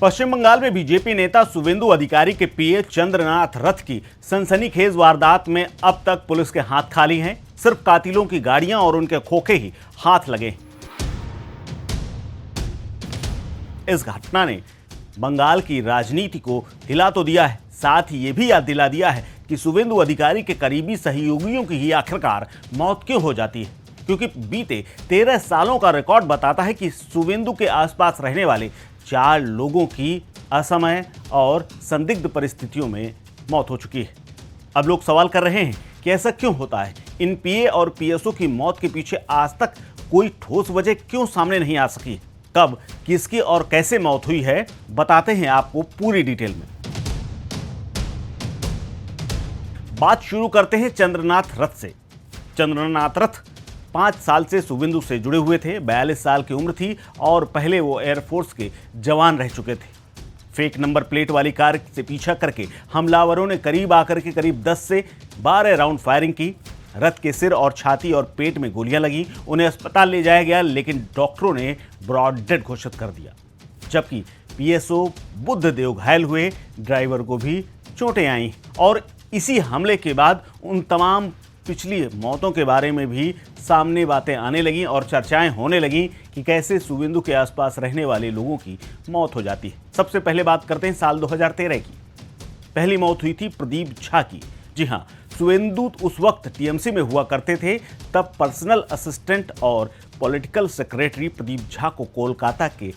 पश्चिम बंगाल में बीजेपी नेता शुवेंदु अधिकारी के पीए चंद्रनाथ रथ की सनसनीखेज वारदात में अब तक पुलिस के हाथ खाली हैं। सिर्फ कातिलों की गाड़ियां और उनके खोखे ही हाथ लगे। इस घटना ने बंगाल की राजनीति को हिला तो दिया है, साथ ही यह भी याद दिला दिया है कि शुवेंदु अधिकारी के करीबी सहयोगियों की ही आखिरकार मौत क्यों हो जाती है। क्योंकि बीते 13 सालों का रिकॉर्ड बताता है कि शुवेंदु के आसपास रहने वाले 4 लोगों की असमय और संदिग्ध परिस्थितियों में मौत हो चुकी है। अब लोग सवाल कर रहे हैं कि ऐसा क्यों होता है। इन पीए और पीएसओ की मौत के पीछे आज तक कोई ठोस वजह क्यों सामने नहीं आ सकी, कब, किसकी और कैसे मौत हुई है, बताते हैं आपको पूरी डिटेल में। बात शुरू करते हैं चंद्रनाथ रथ से। चंद्रनाथ रथ 5 साल से शुवेंदु से जुड़े हुए थे। 42 साल की उम्र थी और पहले वो एयरफोर्स के जवान रह चुके थे। फेक नंबर प्लेट वाली कार से पीछा करके हमलावरों ने करीब आकर के करीब 10 से 12 राउंड फायरिंग की। रथ के सिर और छाती और पेट में गोलियां लगी। उन्हें अस्पताल ले जाया गया, लेकिन डॉक्टरों ने ब्रॉड डेड घोषित कर दिया। जबकि पीएसओ बुद्धदेव घायल हुए, ड्राइवर को भी चोटें आईं। और इसी हमले के बाद उन तमाम पिछली मौतों के बारे में भी सामने बातें आने लगीं और चर्चाएं होने लगीं कि कैसे शुवेंदु के आसपास रहने वाले लोगों की मौत हो जाती है। सबसे पहले बात करते हैं साल 2013 की। पहली मौत हुई थी प्रदीप झा की। जी हां, शुवेंदु उस वक्त टीएमसी में हुआ करते थे। तब पर्सनल असिस्टेंट और पॉलिटिकल सेक्रेटरी प्रदीप झा को कोलकाता के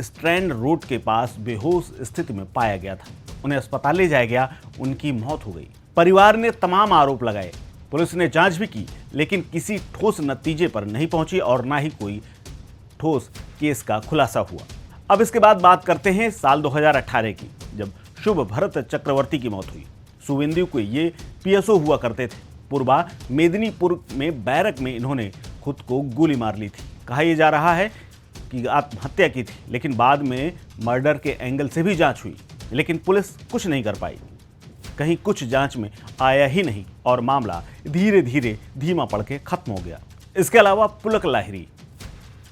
स्ट्रैंड रोड के पास बेहोश स्थिति में पाया गया था। उन्हें अस्पताल ले जाया गया, उनकी मौत हो गई। परिवार ने तमाम आरोप लगाए, पुलिस ने जांच भी की, लेकिन किसी ठोस नतीजे पर नहीं पहुंची और ना ही कोई ठोस केस का खुलासा हुआ। अब इसके बाद बात करते हैं साल 2018 की, जब शुभ भरत चक्रवर्ती की मौत हुई। शुवेंदु को ये पीएसओ हुआ करते थे। पूर्वा मेदिनीपुर में बैरक में इन्होंने खुद को गोली मार ली थी। कहा यह जा रहा है कि आत्महत्या की थी, लेकिन बाद में मर्डर के एंगल से भी जांच हुई, लेकिन पुलिस कुछ नहीं कर पाई। कहीं कुछ जांच में आया ही नहीं और मामला धीरे धीरे धीमा पड़ के खत्म हो गया। इसके अलावा पुलक लाहिरी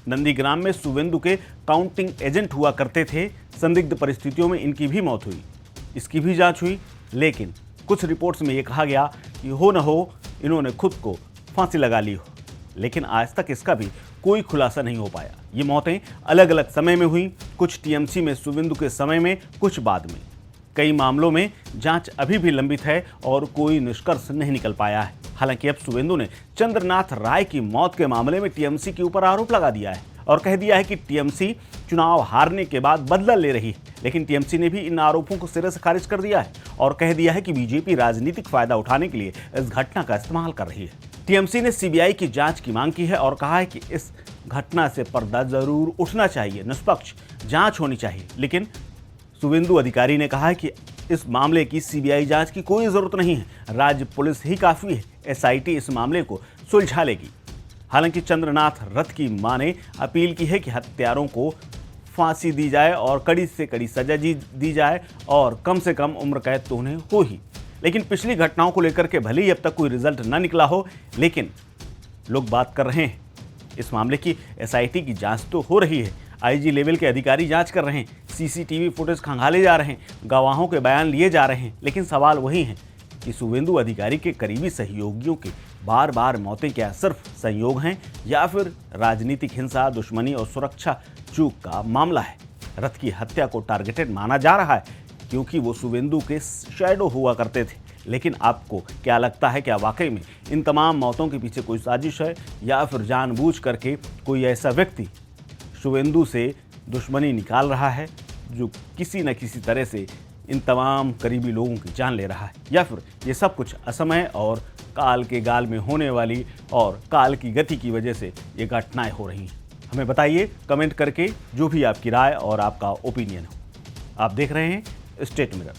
नंदीग्राम में शुवेंदु के काउंटिंग एजेंट हुआ करते थे। संदिग्ध परिस्थितियों में इनकी भी मौत हुई। इसकी भी जांच हुई, लेकिन कुछ रिपोर्ट्स में यह कहा गया कि हो न हो इन्होंने खुद को फांसी लगा ली हो, लेकिन आज तक इसका भी कोई खुलासा नहीं हो पाया। ये मौतें अलग अलग समय में हुई, कुछ टीएमसी में शुवेंदु के समय में, कुछ बाद में। कई मामलों में जांच अभी भी लंबित है और कोई निष्कर्ष नहीं निकल पाया है। हालांकि अब शुवेंदु ने चंद्रनाथ राय की मौत के मामले में टीएमसी के ऊपर आरोप लगा दिया है और कह दिया है कि टीएमसी चुनाव हारने के बाद बदला ले रही है। लेकिन टीएमसी ने भी इन आरोपों को सिरे से खारिज कर दिया है और कह दिया है कि बीजेपी राजनीतिक फायदा उठाने के लिए इस घटना का इस्तेमाल कर रही है। टीएमसी ने सीबीआई की जांच की मांग की है और कहा है कि इस घटना से पर्दा जरूर उठना चाहिए, निष्पक्ष जांच होनी चाहिए। लेकिन शुवेंदु अधिकारी ने कहा है कि इस मामले की सीबीआई जांच की कोई जरूरत नहीं है, राज्य पुलिस ही काफी है, एसआईटी इस मामले को सुलझा लेगी। हालांकि चंद्रनाथ रथ की मां ने अपील की है कि हत्यारों को फांसी दी जाए और कड़ी से कड़ी सजा दी जाए और कम से कम उम्र कैद तो उन्हें हो ही। लेकिन पिछली घटनाओं को लेकर के भले ही अब तक कोई रिजल्ट ना निकला हो, लेकिन लोग बात कर रहे हैं। इस मामले की एसआईटी की जांच तो हो रही है, आईजी लेवल के अधिकारी जांच कर रहे हैं, सीसीटीवी फुटेज खंगाले जा रहे हैं, गवाहों के बयान लिए जा रहे हैं। लेकिन सवाल वही है कि शुवेंदु अधिकारी के करीबी सहयोगियों के बार बार मौतें क्या सिर्फ संयोग हैं या फिर राजनीतिक हिंसा, दुश्मनी और सुरक्षा चूक का मामला है। रथ की हत्या को टारगेटेड माना जा रहा है क्योंकि वो शुवेंदु के शैडो हुआ करते थे। लेकिन आपको क्या लगता है, क्या वाकई में इन तमाम मौतों के पीछे कोई साजिश है या फिर जानबूझ करके कोई ऐसा व्यक्ति शुवेंदु से दुश्मनी निकाल रहा है जो किसी न किसी तरह से इन तमाम करीबी लोगों की जान ले रहा है, या फिर ये सब कुछ असमय और काल के गाल में होने वाली और काल की गति की वजह से ये घटनाएं हो रही हैं। हमें बताइए कमेंट करके जो भी आपकी राय और आपका ओपिनियन हो। आप देख रहे हैं स्टेट मिरर।